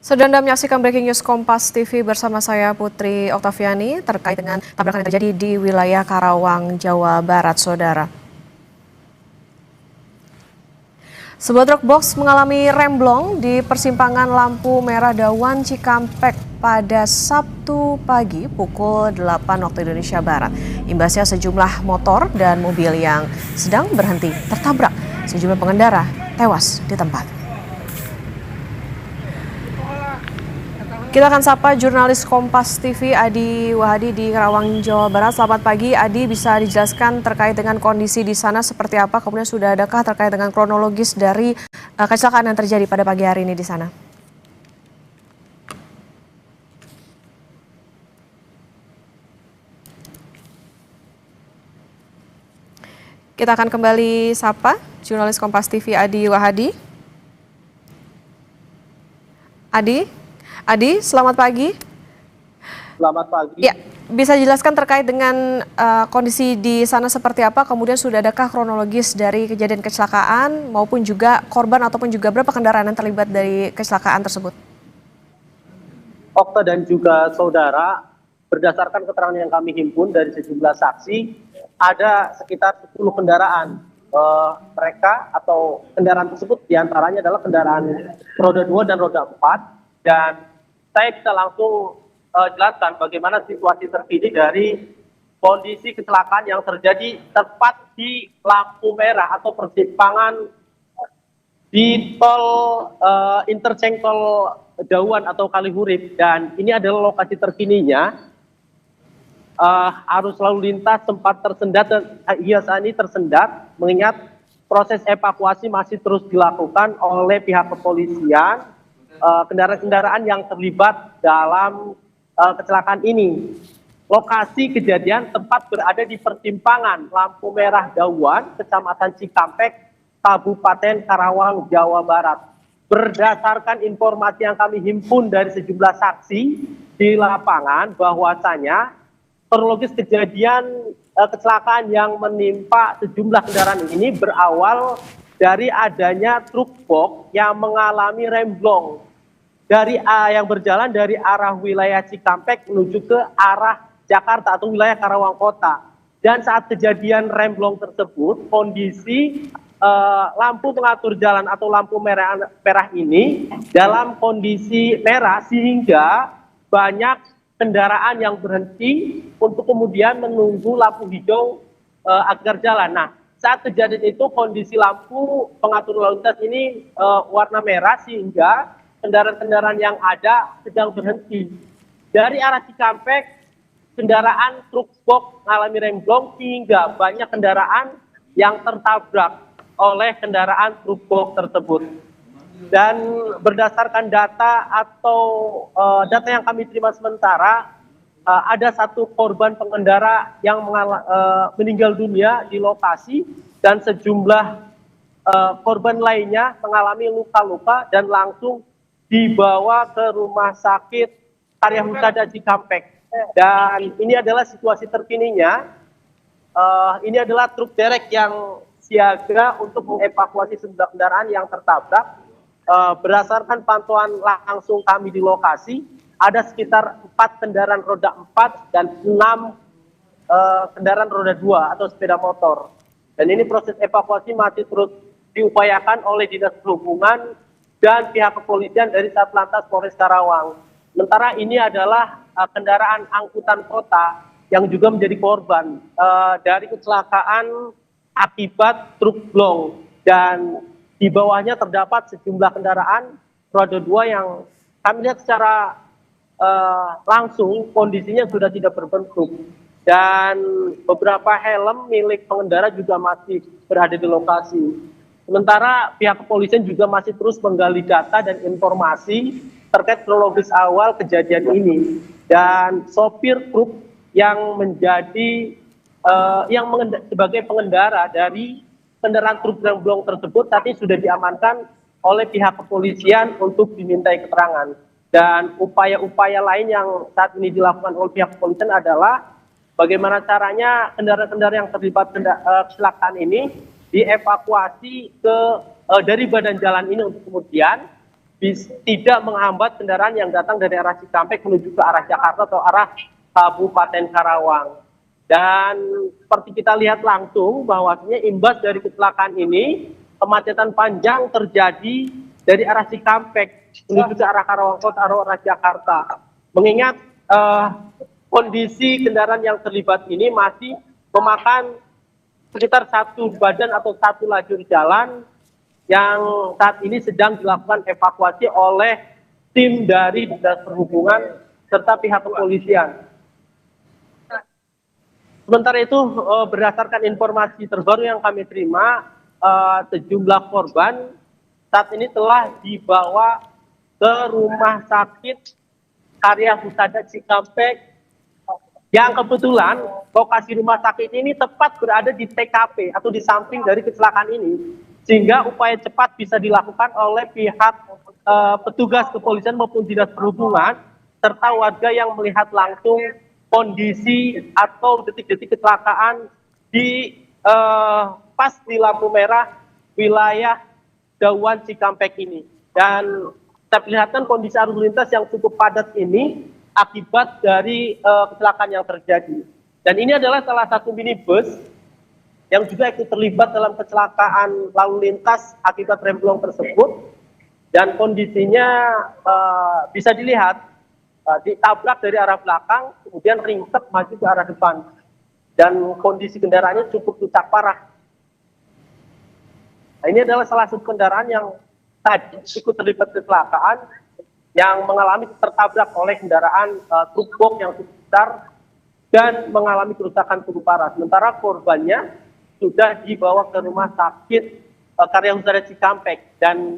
Sedang Anda menyaksikan Breaking News Kompas TV bersama saya Putri Oktaviani terkait dengan tabrakan yang terjadi di wilayah Karawang, Jawa Barat, Saudara. Sebuah truk box mengalami remblong di persimpangan lampu merah Dawan Cikampek pada Sabtu pagi pukul 8 waktu Indonesia Barat. Imbasnya sejumlah motor dan mobil yang sedang berhenti tertabrak. Sejumlah pengendara tewas di tempat. Kita akan sapa jurnalis Kompas TV Adi Wahadi di Karawang, Jawa Barat. Selamat pagi Adi, bisa dijelaskan terkait dengan kondisi di sana seperti apa? Kemudian sudah adakah terkait dengan kronologis dari kecelakaan yang terjadi pada pagi hari ini di sana? Kita akan kembali sapa jurnalis Kompas TV Adi Wahadi. Adi, selamat pagi. Selamat pagi. Ya, bisa jelaskan terkait dengan kondisi di sana seperti apa? Kemudian sudah adakah kronologis dari kejadian kecelakaan maupun juga korban ataupun juga berapa kendaraan yang terlibat dari kecelakaan tersebut? Okta dan juga saudara, berdasarkan keterangan yang kami himpun dari sejumlah saksi, ada sekitar 10 kendaraan. Mereka atau kendaraan tersebut diantaranya adalah kendaraan roda 2 dan roda 4. Dan saya bisa langsung jelaskan bagaimana situasi terkini dari kondisi kecelakaan yang terjadi tepat di lampu merah atau persimpangan di tol interchange tol Dawan atau Kalihurip. Dan ini adalah lokasi terkininya. Arus lalu lintas sempat tersendat dan hingga saat ini tersendat mengingat proses evakuasi masih terus dilakukan oleh pihak kepolisian. Kendaraan-kendaraan yang terlibat dalam kecelakaan ini. Lokasi kejadian tempat berada di persimpangan lampu merah Dawan, Kecamatan Cikampek, Kabupaten Karawang, Jawa Barat. Berdasarkan informasi yang kami himpun dari sejumlah saksi di lapangan, bahwasanya kronologis kejadian kecelakaan yang menimpa sejumlah kendaraan ini berawal dari adanya truk box yang mengalami remblong yang berjalan dari arah wilayah Cikampek menuju ke arah Jakarta atau wilayah Karawang Kota. Dan saat kejadian remblong tersebut, kondisi lampu pengatur jalan atau lampu merah ini dalam kondisi merah sehingga banyak kendaraan yang berhenti untuk kemudian menunggu lampu hijau agar jalan. Nah, saat kejadian itu kondisi lampu pengatur lalu lintas ini warna merah sehingga kendaraan-kendaraan yang ada sedang berhenti. Dari arah Cikampek, kendaraan truk box mengalami remblong hingga banyak kendaraan yang tertabrak oleh kendaraan truk box tersebut. Dan berdasarkan data atau data yang kami terima sementara, ada satu korban pengendara yang meninggal dunia di lokasi dan sejumlah korban lainnya mengalami luka-luka dan langsung dibawa ke rumah sakit Karya Husada Cikampek. Dan ini adalah situasi terkininya. Ini adalah truk derek yang siaga untuk mengevakuasi sejumlah kendaraan yang tertabrak. Berdasarkan pantauan langsung kami di lokasi, ada sekitar 4 kendaraan roda 4 dan 6 kendaraan roda 2 atau sepeda motor. Dan ini proses evakuasi masih terus diupayakan oleh Dinas Perhubungan dan pihak kepolisian dari Satlantas Polres Karawang. Sementara ini adalah kendaraan angkutan kota yang juga menjadi korban dari kecelakaan akibat truk blong. Dan di bawahnya terdapat sejumlah kendaraan roda 2 yang kami lihat secara langsung kondisinya sudah tidak berbentuk. Dan beberapa helm milik pengendara juga masih berada di lokasi. Sementara pihak kepolisian juga masih terus menggali data dan informasi terkait kronologis awal kejadian ini. Dan sopir truk yang menjadi sebagai pengendara dari kendaraan truk remblong tersebut saat ini sudah diamankan oleh pihak kepolisian untuk dimintai keterangan. Dan upaya-upaya lain yang saat ini dilakukan oleh pihak kepolisian adalah bagaimana caranya kendaraan-kendaraan yang terlibat kecelakaan ini dievakuasi dari badan jalan ini untuk kemudian tidak menghambat kendaraan yang datang dari arah Cikampek menuju ke arah Jakarta atau arah Kabupaten Karawang. Dan seperti kita lihat langsung bahwasanya imbas dari kecelakaan ini, kemacetan panjang terjadi dari arah Cikampek menuju ke arah Karawang Kota atau arah Jakarta. Mengingat kondisi kendaraan yang terlibat ini masih memakan sekitar satu badan atau satu lajur jalan yang saat ini sedang dilakukan evakuasi oleh tim dari Dinas Perhubungan serta pihak kepolisian. Sementara itu, berdasarkan informasi terbaru yang kami terima, sejumlah korban saat ini telah dibawa ke Rumah Sakit Karya Husada Cikampek, yang kebetulan lokasi rumah sakit ini tepat berada di TKP atau di samping dari kecelakaan ini, sehingga upaya cepat bisa dilakukan oleh pihak petugas kepolisian maupun Dinas Perhubungan serta warga yang melihat langsung kondisi atau detik-detik kecelakaan di pas di lampu merah wilayah Dawan Cikampek ini. Dan kita perlihatkan kondisi arus lintas yang cukup padat ini akibat dari kecelakaan yang terjadi. Dan ini adalah salah satu minibus yang juga ikut terlibat dalam kecelakaan lalu lintas akibat remblong tersebut, dan kondisinya bisa dilihat ditabrak dari arah belakang kemudian ringsek maju ke arah depan, dan kondisi kendaraannya cukup rusak parah. Nah, ini adalah salah satu kendaraan yang tadi ikut terlibat kecelakaan yang mengalami tertabrak oleh kendaraan truk box yang cukup besar dan mengalami kerusakan cukup parah. Sementara korbannya sudah dibawa ke Rumah Sakit Karya Husada Cikampek, dan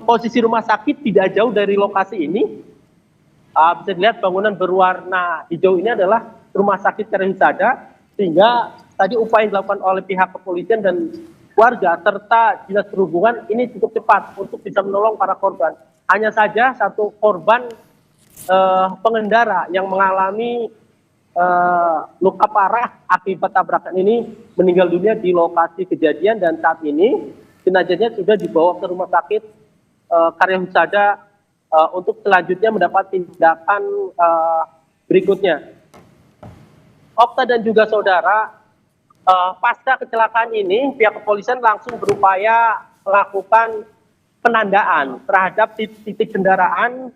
posisi rumah sakit tidak jauh dari lokasi ini. Bisa dilihat bangunan berwarna hijau ini adalah Rumah Sakit Karya Husada, sehingga tadi upaya yang dilakukan oleh pihak kepolisian dan warga serta Dinas Perhubungan ini cukup cepat untuk bisa menolong para korban. Hanya saja satu korban pengendara yang mengalami luka parah akibat tabrakan ini meninggal dunia di lokasi kejadian, dan saat ini jenazahnya sudah dibawa ke Rumah Sakit Karya Husada untuk selanjutnya mendapat tindakan berikutnya. Okta dan juga saudara, pasca kecelakaan ini pihak kepolisian langsung berupaya melakukan penandaan terhadap titik kendaraan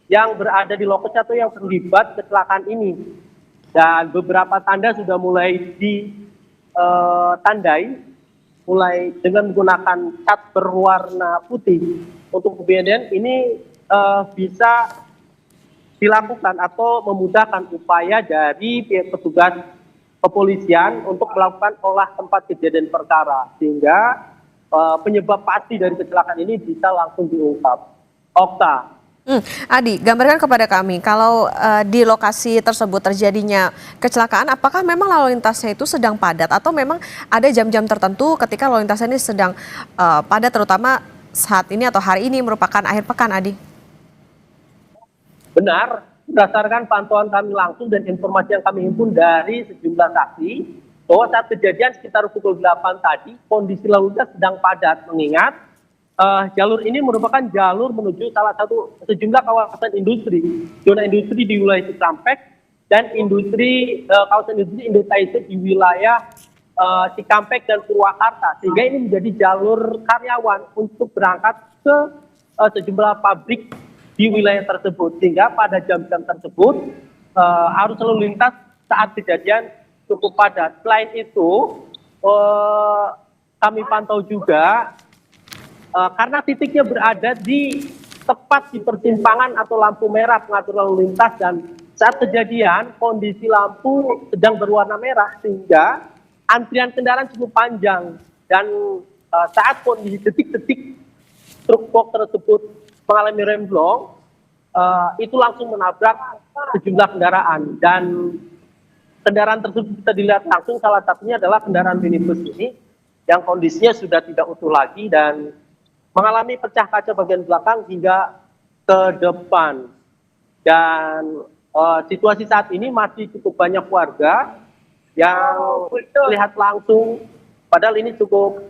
yang berada di lokasi atau yang terlibat kecelakaan ini. Dan beberapa tanda sudah mulai ditandai, mulai dengan menggunakan cat berwarna putih. Untuk kemudian ini bisa dilakukan atau memudahkan upaya dari pihak petugas kepolisian untuk melakukan olah tempat kejadian perkara, sehingga penyebab pasti dari kecelakaan ini bisa langsung diungkap. Okta. Adi, gambarkan kepada kami, kalau di lokasi tersebut terjadinya kecelakaan, apakah memang lalu lintasnya itu sedang padat atau memang ada jam-jam tertentu ketika lalu lintasnya ini sedang padat, terutama saat ini atau hari ini merupakan akhir pekan, Adi? Benar, berdasarkan pantauan kami langsung dan informasi yang kami himpun dari sejumlah saksi, bahwa saat kejadian sekitar pukul 8 tadi, kondisi lalu lintas sedang padat, mengingat jalur ini merupakan jalur menuju salah satu sejumlah kawasan industri, zona industri di wilayah Cikampek dan industri kawasan industri Indotaisir di wilayah Cikampek dan Purwakarta, sehingga ini menjadi jalur karyawan untuk berangkat ke sejumlah pabrik di wilayah tersebut, sehingga pada jam-jam tersebut arus lalu lintas saat kejadian cukup padat. Selain itu, kami pantau juga karena titiknya berada di tepat di persimpangan atau lampu merah pengatur lalu lintas, dan saat kejadian kondisi lampu sedang berwarna merah sehingga antrian kendaraan cukup panjang, dan saat kondisi detik-detik truk box tersebut mengalami remblong, itu langsung menabrak sejumlah kendaraan, dan kendaraan tersebut bisa dilihat langsung, salah satunya adalah kendaraan minibus ini yang kondisinya sudah tidak utuh lagi dan mengalami pecah kaca bagian belakang hingga ke depan. Dan situasi saat ini masih cukup banyak warga yang melihat langsung, padahal ini cukup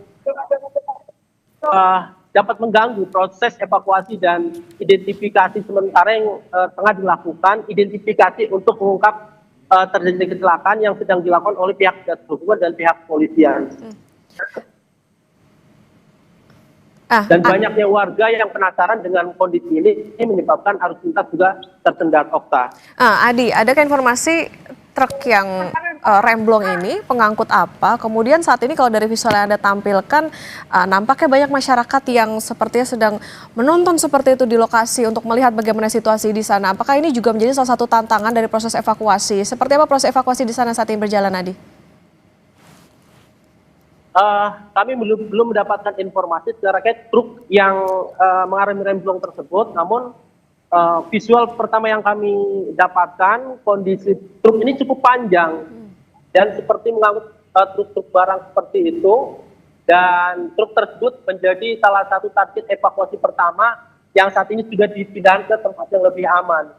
dapat mengganggu proses evakuasi dan identifikasi sementara yang tengah dilakukan, identifikasi untuk mengungkap terjadi kecelakaan yang sedang dilakukan oleh pihak dinas perhubungan dan pihak kepolisian. Dan banyaknya warga yang penasaran dengan kondisi ini menyebabkan arus lintas juga tersendat, Okta. Adi, adakah informasi truk yang remblong ini pengangkut apa? Kemudian saat ini kalau dari visual yang Anda tampilkan, nampaknya banyak masyarakat yang sepertinya sedang menonton seperti itu di lokasi untuk melihat bagaimana situasi di sana. Apakah ini juga menjadi salah satu tantangan dari proses evakuasi? Seperti apa proses evakuasi di sana saat ini berjalan, Adi? Kami belum mendapatkan informasi terkait truk yang mengalami remblong tersebut, namun visual pertama yang kami dapatkan, kondisi truk ini cukup panjang dan seperti mengangkut truk-truk barang seperti itu, dan truk tersebut menjadi salah satu target evakuasi pertama yang saat ini sudah dipindahkan ke tempat yang lebih aman.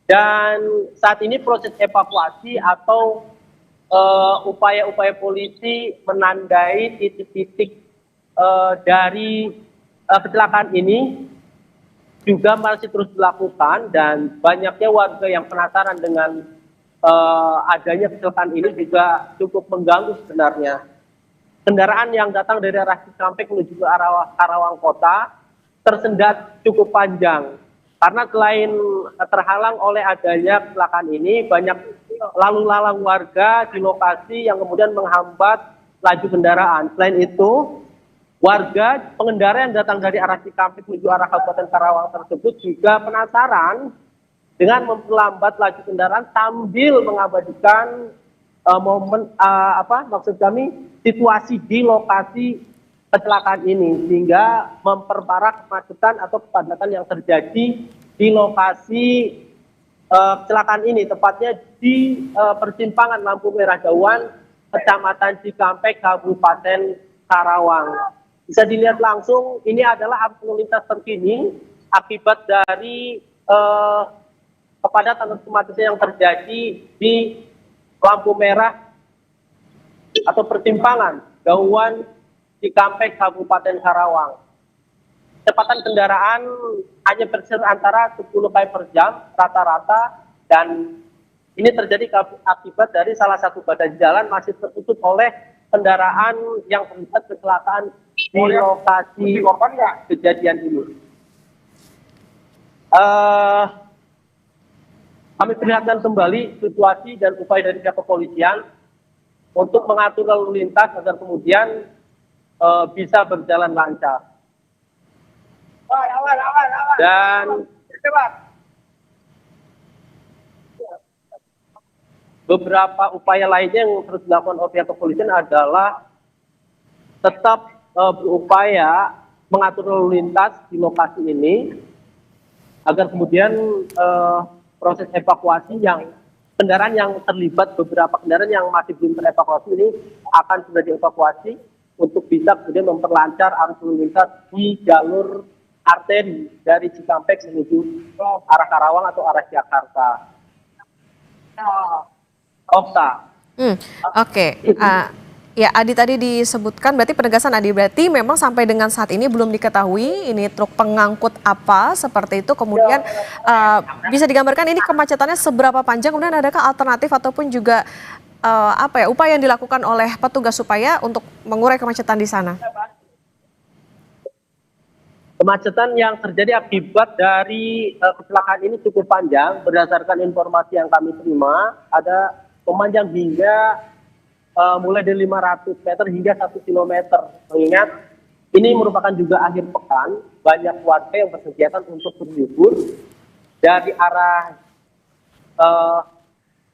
Dan saat ini proses evakuasi atau upaya-upaya polisi menandai titik-titik dari kecelakaan ini juga masih terus dilakukan, dan banyaknya warga yang penasaran dengan adanya kecelakaan ini juga cukup mengganggu sebenarnya. Kendaraan yang datang dari arah Cikampek menuju ke arah Karawang Kota tersendat cukup panjang. Karena selain terhalang oleh adanya kecelakaan ini, banyak lalu lalang warga di lokasi yang kemudian menghambat laju kendaraan. Selain itu, warga pengendara yang datang dari arah Cikampek menuju arah Kabupaten Karawang tersebut juga penasaran dengan memperlambat laju kendaraan sambil mengabadikan situasi di lokasi kecelakaan ini, sehingga memperparah kemacetan atau kepadatan yang terjadi di lokasi kecelakaan ini, tepatnya di persimpangan Lampu Merah Dawan, Kecamatan Cikampek, Kabupaten Karawang. Bisa dilihat langsung, ini adalah arus lalu lintas terkini akibat dari kepadatan kemacetan yang terjadi di lampu merah atau persimpangan Dawan Cikampek, Kabupaten Karawang. Kecepatan kendaraan hanya berkisar antara 10 km per jam rata-rata, dan ini terjadi akibat dari salah satu badan jalan masih tertutup oleh kendaraan yang terlibat kecelakaan di lokasi kejadian ini. Kami perlihatkan kembali situasi dan upaya dari pihak kepolisian untuk mengatur lalu lintas agar kemudian bisa berjalan lancar. Dan beberapa upaya lainnya yang terus dilakukan oleh pihak kepolisian adalah tetap berupaya mengatur lalu lintas di lokasi ini agar kemudian proses evakuasi yang kendaraan yang terlibat, beberapa kendaraan yang masih belum terevakuasi ini akan sudah dievakuasi untuk bisa kemudian memperlancar arus lalu lintas di jalur arteri dari Cikampek menuju arah Karawang atau arah Jakarta. Okta. Oke. Ya, Adi tadi disebutkan, berarti penegasan Adi, berarti memang sampai dengan saat ini belum diketahui ini truk pengangkut apa seperti itu. Kemudian bisa digambarkan ini kemacetannya seberapa panjang, kemudian adakah alternatif ataupun juga upaya yang dilakukan oleh petugas supaya untuk mengurai kemacetan di sana? Kemacetan yang terjadi akibat dari kecelakaan ini cukup panjang. Berdasarkan informasi yang kami terima, ada memanjang hingga mulai dari 500 meter hingga 1 kilometer. Mengingat ini merupakan juga akhir pekan, banyak warga yang berkegiatan untuk berlibur dari arah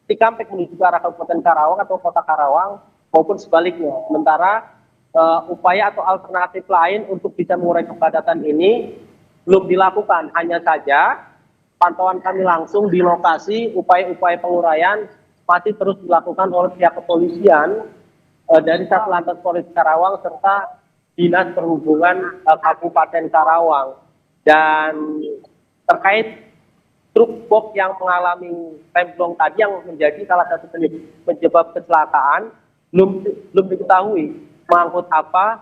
Cikampek menuju ke arah Kabupaten Karawang atau Kota Karawang maupun sebaliknya. Sementara upaya atau alternatif lain untuk bisa mengurai kepadatan ini belum dilakukan. Hanya saja pantauan kami langsung di lokasi, upaya-upaya penguraian masih terus dilakukan oleh pihak kepolisian dari Satlantas Polres Karawang serta Dinas Perhubungan Kabupaten Karawang. Dan terkait truk box yang mengalami remblong tadi yang menjadi salah satu penyebab kecelakaan belum diketahui mengangkut apa,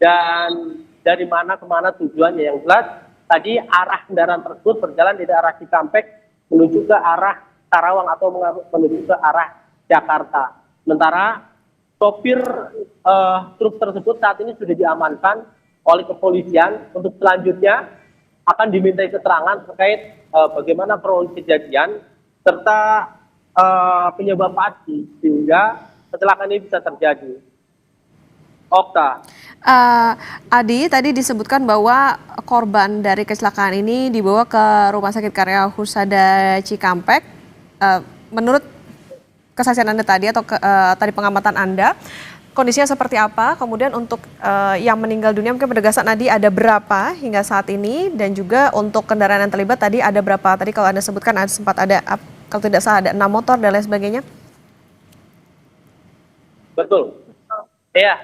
dan dari mana ke mana tujuannya. Yang jelas tadi arah kendaraan tersebut berjalan dari arah Cikampek menuju ke arah Karawang atau menuju ke arah Jakarta. Sementara sopir truk tersebut saat ini sudah diamankan oleh kepolisian. Untuk selanjutnya akan dimintai keterangan terkait bagaimana kronologi kejadian serta penyebab pasti sehingga kecelakaan ini bisa terjadi. Okta. Adi, tadi disebutkan bahwa korban dari kecelakaan ini dibawa ke Rumah Sakit Karya Husada Cikampek. Menurut kesaksian Anda tadi atau tadi pengamatan Anda, kondisinya seperti apa? Kemudian untuk yang meninggal dunia mungkin penegasan Adi ada berapa hingga saat ini, dan juga untuk kendaraan yang terlibat tadi ada berapa? Tadi kalau Anda sebutkan sempat ada, kalau tidak salah ada 6 motor dan lain sebagainya. Betul. Ya,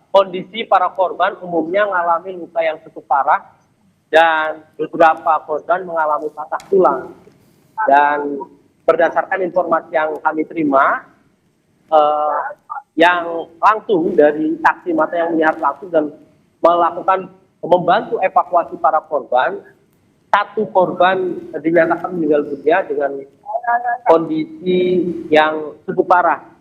kondisi para korban umumnya mengalami luka yang cukup parah dan beberapa korban mengalami patah tulang. Dan berdasarkan informasi yang kami terima, yang langsung dari saksi mata yang melihat langsung dan membantu evakuasi para korban, satu korban dinyatakan meninggal dunia dengan kondisi yang cukup parah.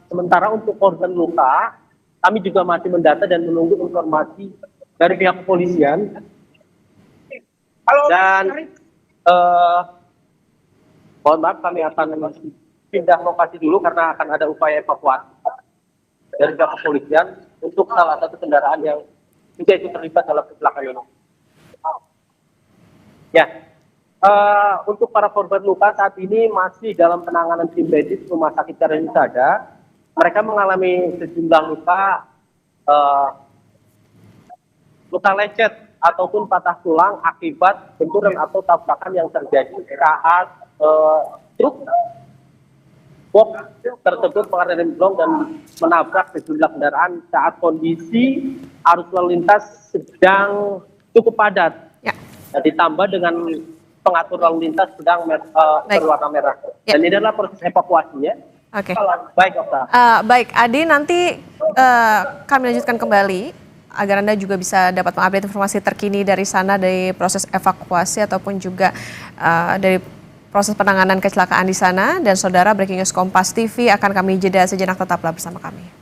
Sementara untuk korban luka, kami juga masih mendata dan menunggu informasi dari pihak kepolisian. Dan mohon maaf, kami akan pindah lokasi dulu karena akan ada upaya evakuasi dari pihak kepolisian untuk salah satu kendaraan yang juga itu terlibat dalam kecelakaan ini. Ya. Untuk para korban luka saat ini masih dalam penanganan tim medis Rumah Sakit Karya Husada. Mereka mengalami sejumlah luka lecet ataupun patah tulang akibat benturan atau tabrakan yang terjadi saat truk box tersebut mengalami remblong dan menabrak sejumlah kendaraan saat kondisi arus lalu lintas sedang cukup padat. Ya. Dan ditambah dengan pengatur lalu lintas sedang berwarna merah. Ya. Dan ini adalah proses evakuasinya. Oke. Baik, Okta. Baik, Adi, nanti kami lanjutkan kembali agar Anda juga bisa dapat mengupdate informasi terkini dari sana, dari proses evakuasi ataupun juga dari proses penanganan kecelakaan di sana. Dan saudara, Breaking News Kompas TV akan kami jeda sejenak, tetaplah bersama kami.